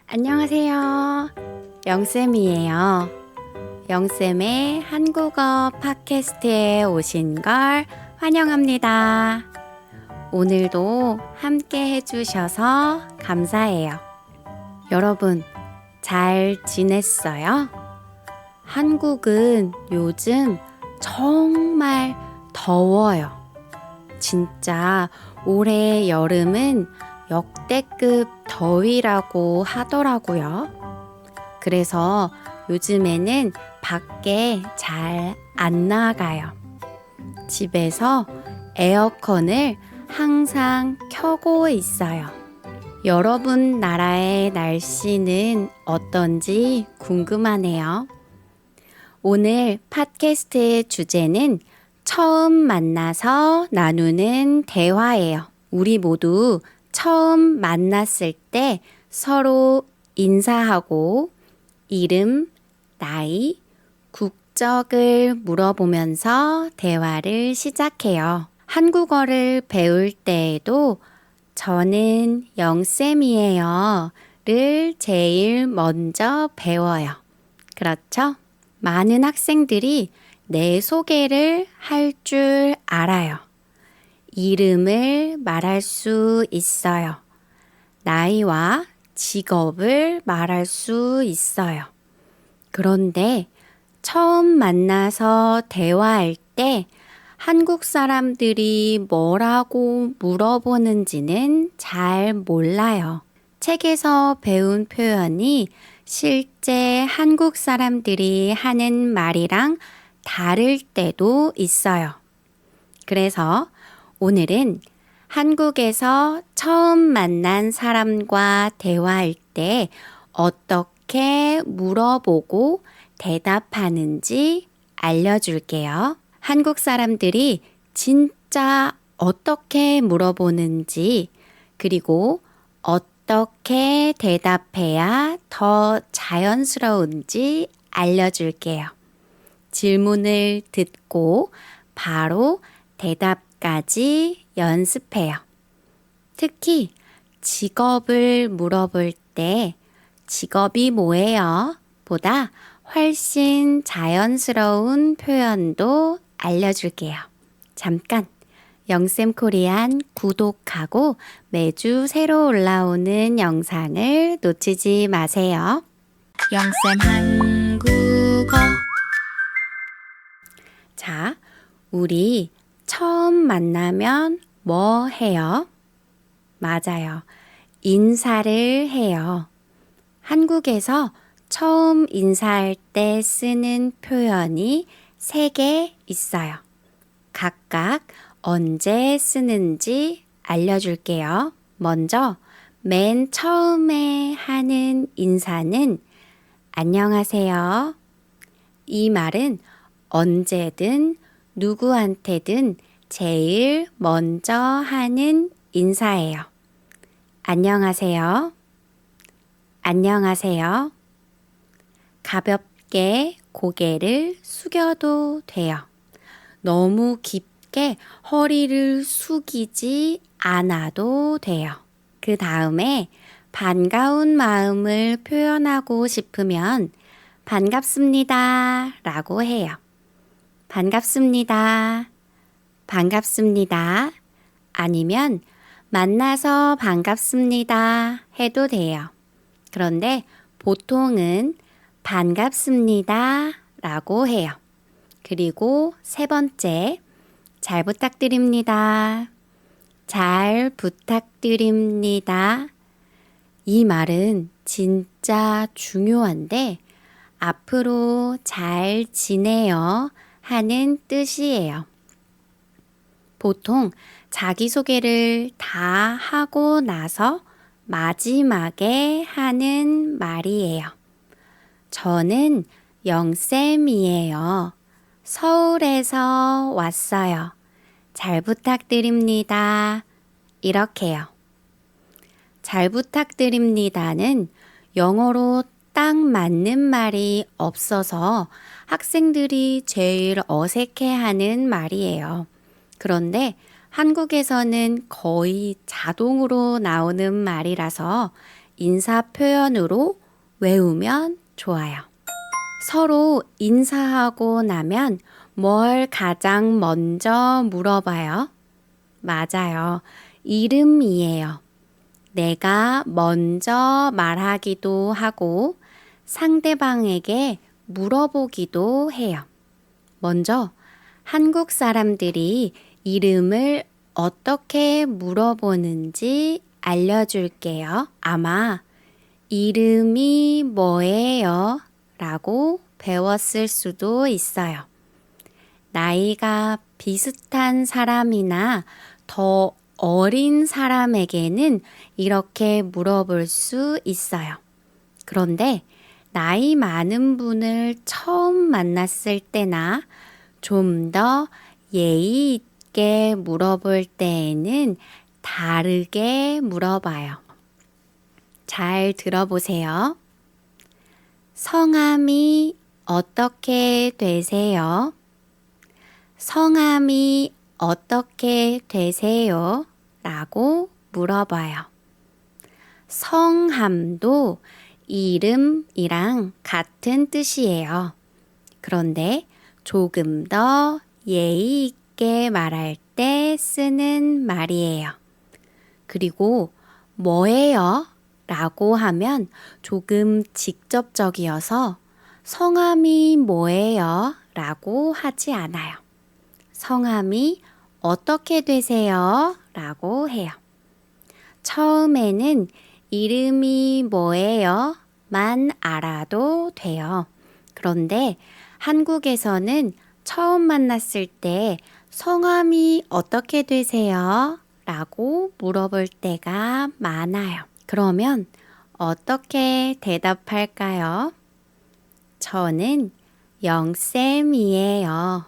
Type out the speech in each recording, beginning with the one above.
안녕하세요. 영쌤이에요. 영쌤의 한국어 팟캐스트에 오신 걸 환영합니다. 오늘도 함께 해주셔서 감사해요. 여러분, 잘 지냈어요? 한국은 요즘 정말 더워요. 진짜 올해 여름은 역대급 더위라고 하더라고요. 그래서 요즘에는 밖에 잘 안 나가요. 집에서 에어컨을 항상 켜고 있어요. 여러분 나라의 날씨는 어떤지 궁금하네요. 오늘 팟캐스트의 주제는 처음 만나서 나누는 대화예요. 우리 모두 처음 만났을 때 서로 인사하고 이름, 나이, 국적을 물어보면서 대화를 시작해요. 한국어를 배울 때에도 저는 영쌤이에요 를 제일 먼저 배워요. 그렇죠? 많은 학생들이 내 소개를 할 줄 알아요. 이름을 말할 수 있어요. 나이와 직업을 말할 수 있어요. 그런데 처음 만나서 대화할 때 한국 사람들이 뭐라고 물어보는지는 잘 몰라요. 책에서 배운 표현이 실제 한국 사람들이 하는 말이랑 다를 때도 있어요. 그래서 오늘은 한국에서 처음 만난 사람과 대화할 때 어떻게 물어보고 대답하는지 알려줄게요. 한국 사람들이 진짜 어떻게 물어보는지, 그리고 어떻게 대답해야 더 자연스러운지 알려줄게요. 질문을 듣고 바로 대답까지 연습해요. 특히 직업을 물어볼 때 직업이 뭐예요? 보다 훨씬 자연스러운 표현도 알려줄게요. 잠깐 영쌤 코리안 구독하고 매주 새로 올라오는 영상을 놓치지 마세요. 영쌤 한국어. 자, 우리 처음 만나면 뭐 해요? 맞아요. 인사를 해요. 한국에서 처음 인사할 때 쓰는 표현이 3개 있어요. 각각 언제 쓰는지 알려줄게요. 먼저 맨 처음에 하는 인사는 안녕하세요. 이 말은 언제든 누구한테든 제일 먼저 하는 인사예요. 안녕하세요. 안녕하세요. 가볍게 고개를 숙여도 돼요. 너무 깊게 허리를 숙이지 않아도 돼요. 그 다음에 반가운 마음을 표현하고 싶으면 반갑습니다 라고 해요. 반갑습니다. 반갑습니다. 아니면 만나서 반갑습니다 해도 돼요. 그런데 보통은 반갑습니다 라고 해요. 그리고 3번째, 잘 부탁드립니다. 잘 부탁드립니다. 이 말은 진짜 중요한데 앞으로 잘 지내요 하는 뜻이에요. 보통 자기소개를 다 하고 나서 마지막에 하는 말이에요. 저는 영쌤이에요. 서울에서 왔어요. 잘 부탁드립니다. 이렇게요. 잘 부탁드립니다는 영어로 딱 맞는 말이 없어서 학생들이 제일 어색해하는 말이에요. 그런데 한국에서는 거의 자동으로 나오는 말이라서 인사 표현으로 외우면 좋아요. 서로 인사하고 나면 뭘 가장 먼저 물어봐요? 맞아요. 이름이에요. 내가 먼저 말하기도 하고 상대방에게 물어보기도 해요. 먼저 한국 사람들이 이름을 어떻게 물어보는지 알려줄게요. 아마 이름이 뭐예요? 라고 배웠을 수도 있어요. 나이가 비슷한 사람이나 더 어린 사람에게는 이렇게 물어볼 수 있어요. 그런데 나이 많은 분을 처음 만났을 때나 좀 더 예의 있게 물어볼 때에는 다르게 물어봐요. 잘 들어보세요. 성함이 어떻게 되세요? 성함이 어떻게 되세요? 라고 물어봐요. 성함도 이름이랑 같은 뜻이에요. 그런데 조금 더 예의 있게 말할 때 쓰는 말이에요. 그리고 뭐예요? 라고 하면 조금 직접적이어서 성함이 뭐예요? 라고 하지 않아요. 성함이 어떻게 되세요? 라고 해요. 처음에는 이름이 뭐예요? 만 알아도 돼요. 그런데 한국에서는 처음 만났을 때 성함이 어떻게 되세요? 라고 물어볼 때가 많아요. 그러면 어떻게 대답할까요? 저는 영쌤이에요.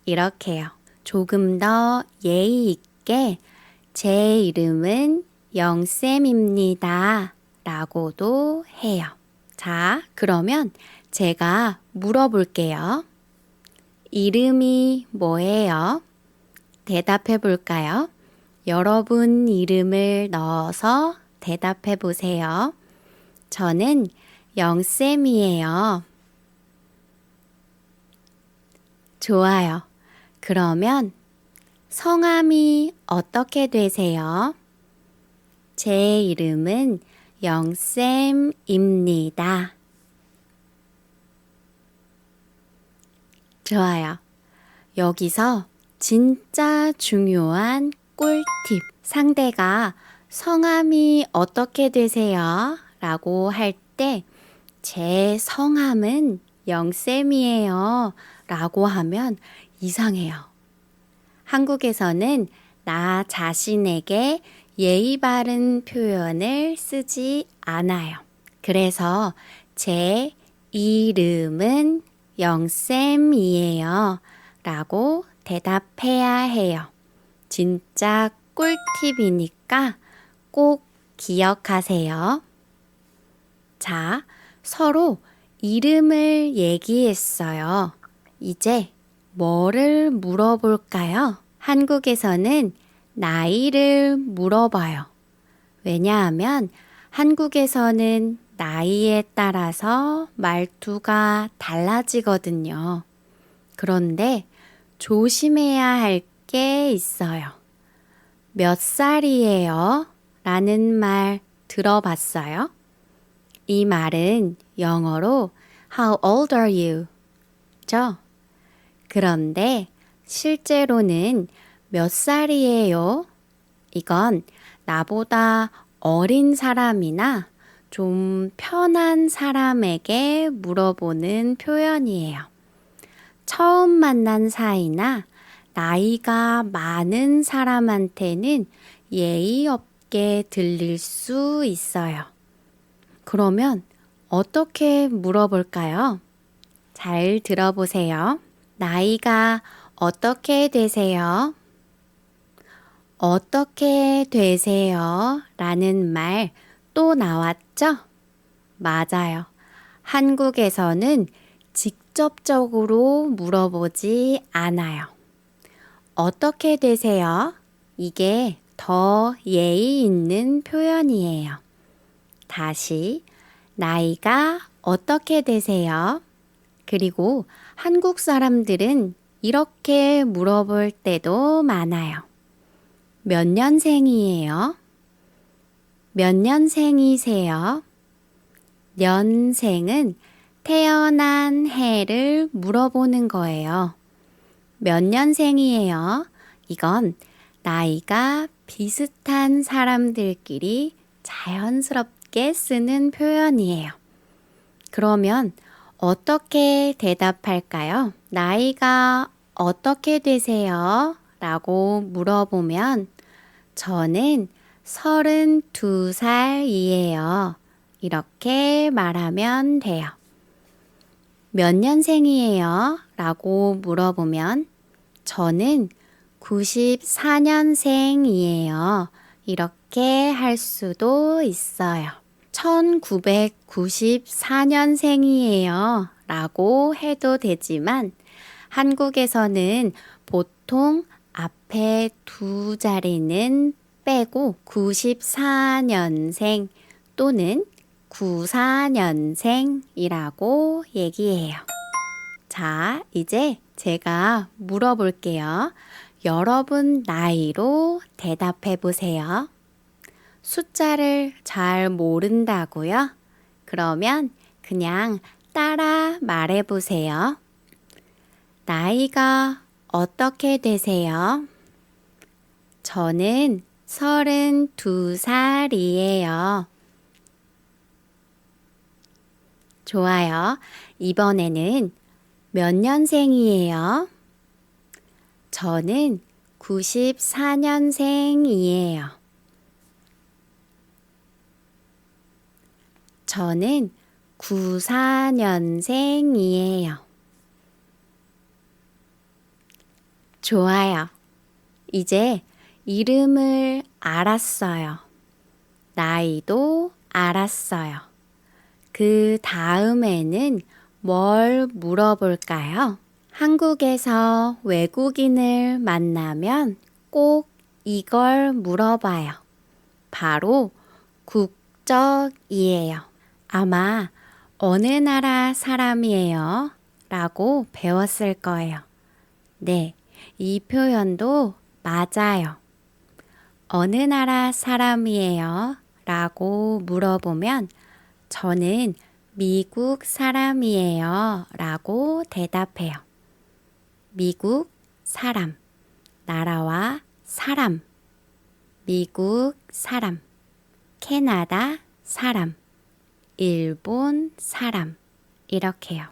이렇게요. 조금 더 예의 있게 제 이름은 영쌤입니다. 라고도 해요. 자, 그러면 제가 물어볼게요. 이름이 뭐예요? 대답해 볼까요? 여러분 이름을 넣어서 대답해 보세요. 저는 영쌤이에요. 좋아요. 그러면 성함이 어떻게 되세요? 제 이름은 영쌤입니다. 좋아요. 여기서 진짜 중요한 꿀팁. 상대가 성함이 어떻게 되세요? 라고 할 때 제 성함은 영쌤이에요. 라고 하면 이상해요. 한국에서는 나 자신에게 예의 바른 표현을 쓰지 않아요. 그래서 제 이름은 영쌤이에요. 라고 대답해야 해요. 진짜 꿀팁이니까 꼭 기억하세요. 자, 서로 이름을 얘기했어요. 이제 뭐를 물어볼까요? 한국에서는 나이를 물어봐요. 왜냐하면 한국에서는 나이에 따라서 말투가 달라지거든요. 그런데 조심해야 할 게 있어요. 몇 살이에요? 라는 말 들어봤어요? 이 말은 영어로 How old are you? 죠? 그런데 실제로는 몇 살이에요? 이건 나보다 어린 사람이나 좀 편한 사람에게 물어보는 표현이에요. 처음 만난 사이나 나이가 많은 사람한테는 예의 없게 들릴 수 있어요. 그러면 어떻게 물어볼까요? 잘 들어보세요. 나이가 어떻게 되세요? 어떻게 되세요? 라는 말 또 나왔죠? 맞아요. 한국에서는 직접적으로 물어보지 않아요. 어떻게 되세요? 이게 더 예의 있는 표현이에요. 다시 나이가 어떻게 되세요? 그리고 한국 사람들은 이렇게 물어볼 때도 많아요. 몇 년생이에요? 몇 년생이세요? 년생은 태어난 해를 물어보는 거예요. 몇 년생이에요? 이건 나이가 비슷한 사람들끼리 자연스럽게 쓰는 표현이에요. 그러면 어떻게 대답할까요? 나이가 어떻게 되세요? 라고 물어보면 저는 32살이에요. 이렇게 말하면 돼요. 몇 년생이에요? 라고 물어보면 저는 94년생이에요. 이렇게 할 수도 있어요. 1994년생이에요. 라고 해도 되지만 한국에서는 보통 앞에 두 자리는 빼고 94년생 또는 94년생이라고 얘기해요. 자, 이제 제가 물어볼게요. 여러분 나이로 대답해 보세요. 숫자를 잘 모른다고요? 그러면 그냥 따라 말해 보세요. 나이가 어떻게 되세요? 저는 32살이에요. 좋아요. 이번에는 몇 년생이에요? 저는 94년생이에요. 저는 94년생이에요. 좋아요. 이제 이름을 알았어요. 나이도 알았어요. 그 다음에는 뭘 물어볼까요? 한국에서 외국인을 만나면 꼭 이걸 물어봐요. 바로 국적이에요. 아마 어느 나라 사람이에요? 라고 배웠을 거예요. 네, 이 표현도 맞아요. 어느 나라 사람이에요? 라고 물어보면 저는 미국 사람이에요. 라고 대답해요. 미국 사람, 나라와 사람, 미국 사람, 캐나다 사람, 일본 사람, 이렇게요.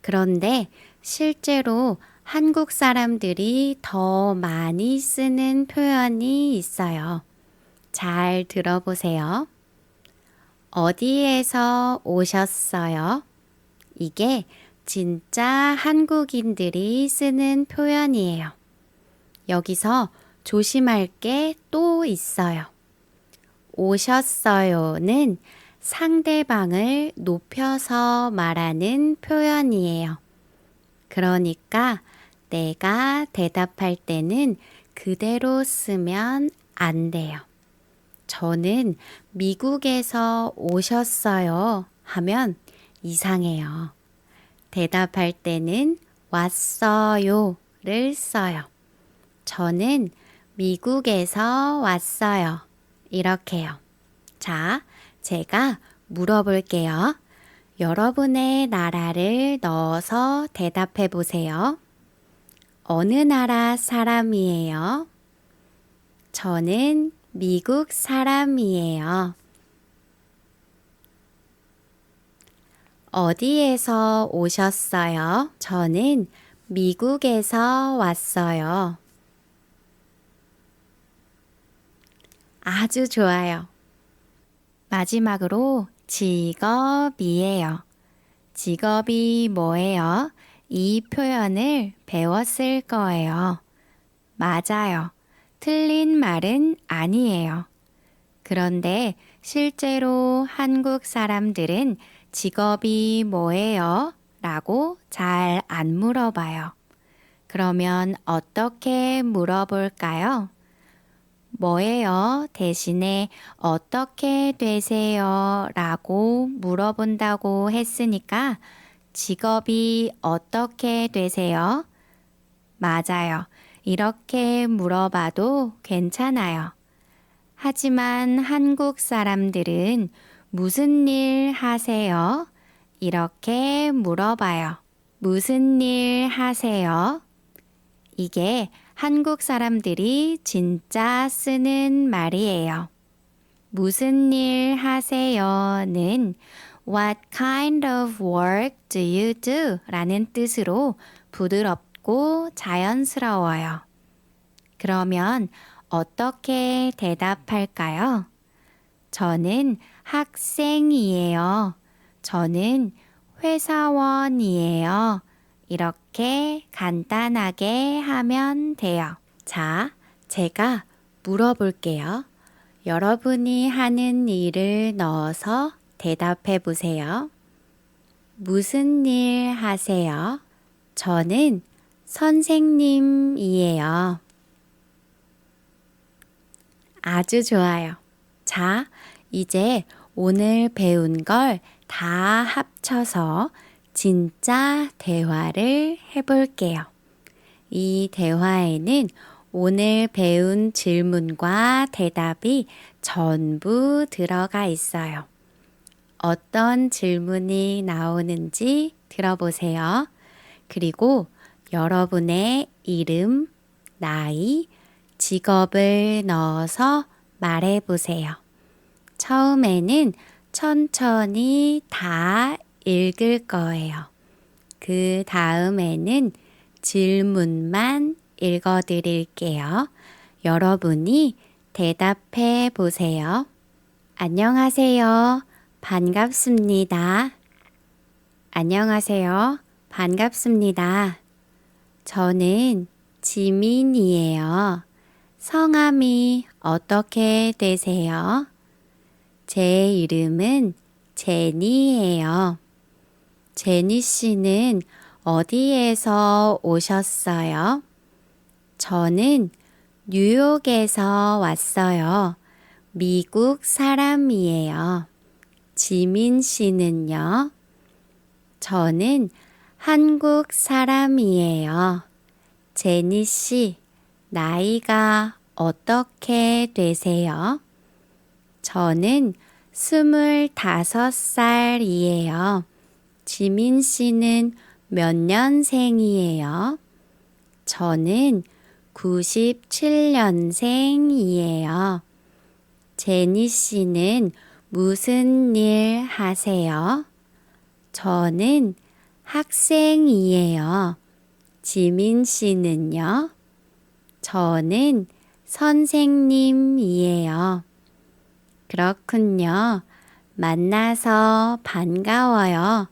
그런데 실제로 한국 사람들이 더 많이 쓰는 표현이 있어요. 잘 들어보세요. 어디에서 오셨어요? 이게 진짜 한국인들이 쓰는 표현이에요. 여기서 조심할 게 또 있어요. 오셨어요는 상대방을 높여서 말하는 표현이에요. 그러니까 내가 대답할 때는 그대로 쓰면 안 돼요. 저는 미국에서 오셨어요 하면 이상해요. 대답할 때는 왔어요를 써요. 저는 미국에서 왔어요. 이렇게요. 자, 제가 물어볼게요. 여러분의 나라를 넣어서 대답해 보세요. 어느 나라 사람이에요? 저는 미국 사람이에요. 어디에서 오셨어요? 저는 미국에서 왔어요. 아주 좋아요. 마지막으로 직업이에요. 직업이 뭐예요? 이 표현을 배웠을 거예요. 맞아요. 틀린 말은 아니에요. 그런데 실제로 한국 사람들은 직업이 뭐예요? 라고 잘 안 물어봐요. 그러면 어떻게 물어볼까요? 뭐예요? 대신에 어떻게 되세요? 라고 물어본다고 했으니까 직업이 어떻게 되세요? 맞아요. 이렇게 물어봐도 괜찮아요. 하지만 한국 사람들은 무슨 일 하세요? 이렇게 물어봐요. 무슨 일 하세요? 이게 한국 사람들이 진짜 쓰는 말이에요. 무슨 일 하세요?는 What kind of work do you do? 라는 뜻으로 부드럽고 자연스러워요. 그러면 어떻게 대답할까요? 저는 학생이에요. 저는 회사원이에요. 이렇게 간단하게 하면 돼요. 자, 제가 물어볼게요. 여러분이 하는 일을 넣어서 대답해 보세요. 무슨 일 하세요? 저는 선생님이에요. 아주 좋아요. 자, 이제 오늘 배운 걸 다 합쳐서 진짜 대화를 해볼게요. 이 대화에는 오늘 배운 질문과 대답이 전부 들어가 있어요. 어떤 질문이 나오는지 들어보세요. 그리고 여러분의 이름, 나이, 직업을 넣어서 말해보세요. 처음에는 천천히 다 읽을 거예요. 그 다음에는 질문만 읽어드릴게요. 여러분이 대답해 보세요. 안녕하세요. 반갑습니다. 안녕하세요. 반갑습니다. 저는 지민이에요. 성함이 어떻게 되세요? 제 이름은 제니예요. 제니 씨는 어디에서 오셨어요? 저는 뉴욕에서 왔어요. 미국 사람이에요. 지민 씨는요? 저는 한국 사람이에요. 제니 씨, 나이가 어떻게 되세요? 저는 25살이에요. 지민 씨는 몇 년생이에요? 저는 97년생이에요. 제니 씨는 무슨 일 하세요? 저는 학생이에요. 지민 씨는요? 저는 선생님이에요. 그렇군요. 만나서 반가워요.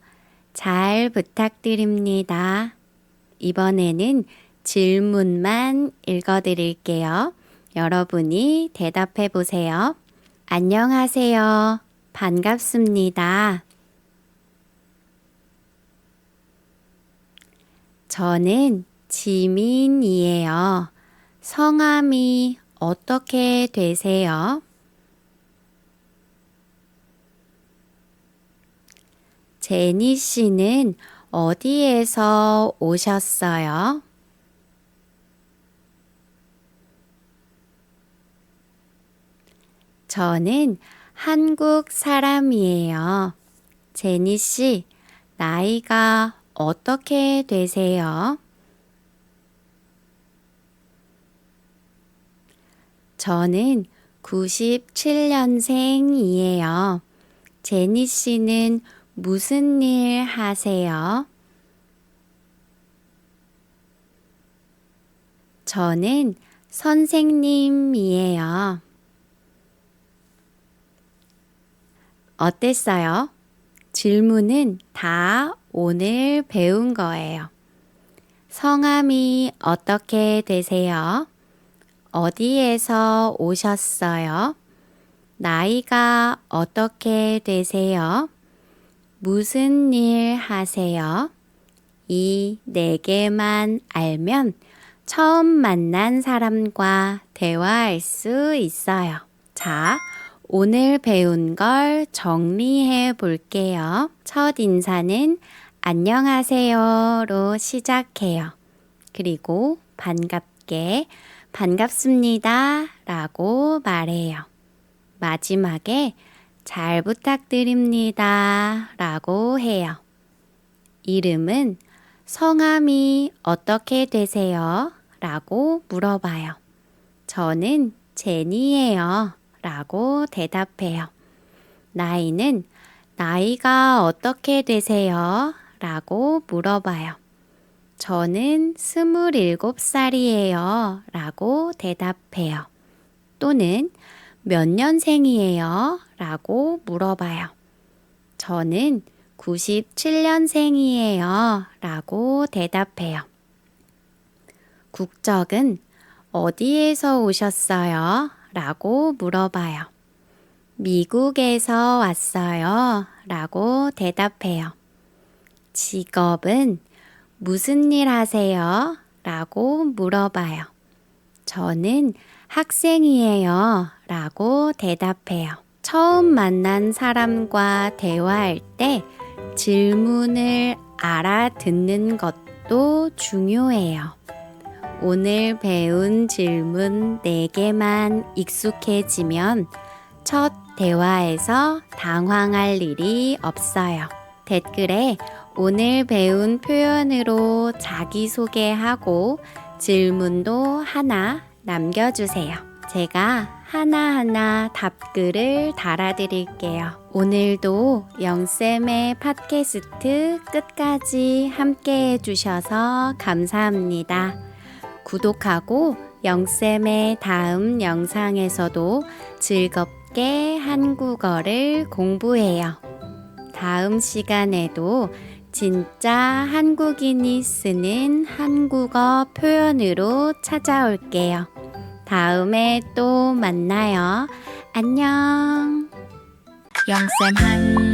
잘 부탁드립니다. 이번에는 질문만 읽어드릴게요. 여러분이 대답해 보세요. 안녕하세요. 반갑습니다. 저는 지민이에요. 성함이 어떻게 되세요? 제니 씨는 어디에서 오셨어요? 저는 한국 사람이에요. 제니 씨, 나이가 어떻게 되세요? 저는 97년생이에요. 제니 씨는 무슨 일 하세요? 저는 선생님이에요. 어땠어요? 질문은 다 오늘 배운 거예요. 성함이 어떻게 되세요? 어디에서 오셨어요? 나이가 어떻게 되세요? 무슨 일 하세요? 이 네 개만 알면 처음 만난 사람과 대화할 수 있어요. 자, 오늘 배운 걸 정리해 볼게요. 첫 인사는 안녕하세요로 시작해요. 그리고 반갑게 반갑습니다 라고 말해요. 마지막에 잘 부탁드립니다 라고 해요. 이름은 성함이 어떻게 되세요? 라고 물어봐요. 저는 제니예요 라고 대답해요. 나이가 어떻게 되세요? 라고 물어봐요. 저는 27살이에요 라고 대답해요. 또는 몇 년생이에요? 라고 물어봐요. 저는 97년생이에요 라고 대답해요. 국적은 어디에서 오셨어요? 라고 물어봐요. 미국에서 왔어요 라고 대답해요. 직업은 무슨 일 하세요? 라고 물어봐요. 저는 학생이에요 라고 대답해요. 처음 만난 사람과 대화할 때 질문을 알아듣는 것도 중요해요. 오늘 배운 질문 4개만 익숙해지면 첫 대화에서 당황할 일이 없어요. 댓글에 오늘 배운 표현으로 자기소개하고 질문도 하나 남겨주세요. 제가 하나하나 답글을 달아드릴게요. 오늘도 영쌤의 팟캐스트 끝까지 함께 해주셔서 감사합니다. 구독하고 영쌤의 다음 영상에서도 즐겁게 한국어를 공부해요. 다음 시간에도 진짜 한국인이 쓰는 한국어 표현으로 찾아올게요. 다음에 또 만나요. 안녕. 영쌤 한국어